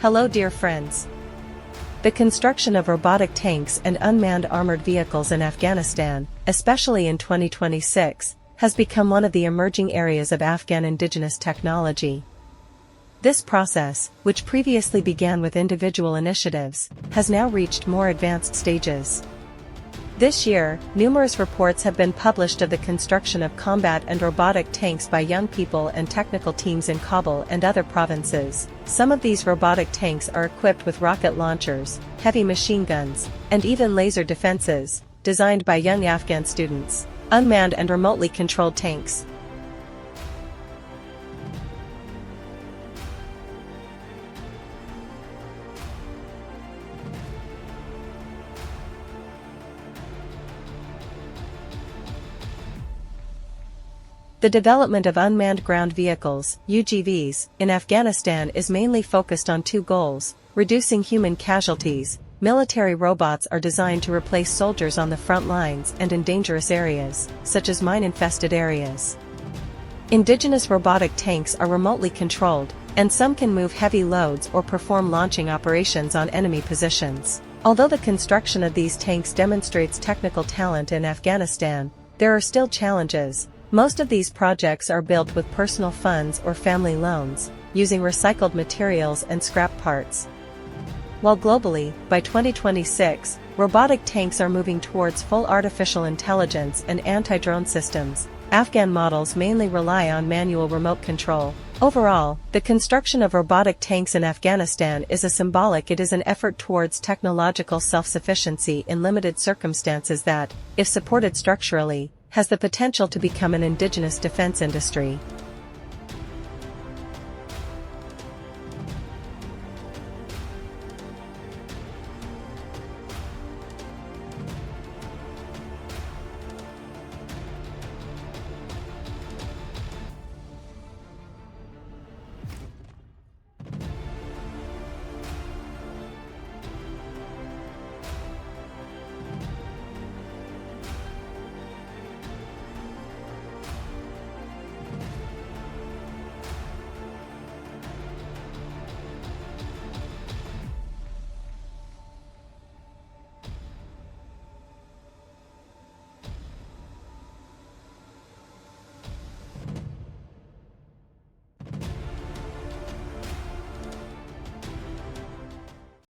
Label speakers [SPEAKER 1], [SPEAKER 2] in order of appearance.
[SPEAKER 1] Hello dear friends. The construction of robotic tanks and unmanned armored vehicles in Afghanistan, especially in 2026, has become one of the emerging areas of Afghan indigenous technology. This process, which previously began with individual initiatives, has now reached more advanced stages. This year, numerous reports have been published of the construction of combat and robotic tanks by young people and technical teams in Kabul and other provinces. Some of these robotic tanks are equipped with rocket launchers, heavy machine guns, and even laser defenses, designed by young Afghan students. Unmanned and remotely controlled tanks. The development of unmanned ground vehicles, UGVs, in Afghanistan is mainly focused on two goals: reducing human casualties. Military robots are designed to replace soldiers on the front lines and in dangerous areas, such as mine-infested areas. Indigenous robotic tanks are remotely controlled, and some can move heavy loads or perform launching operations on enemy positions. Although the construction of these tanks demonstrates technical talent in Afghanistan, there are still challenges. Most of these projects are built with personal funds or family loans, using recycled materials and scrap parts. While globally, by 2026, robotic tanks are moving towards full artificial intelligence and anti-drone systems, Afghan models mainly rely on manual remote control. Overall, the construction of robotic tanks in Afghanistan is it is an effort towards technological self-sufficiency in limited circumstances that, if supported structurally, has the potential to become an indigenous defense industry.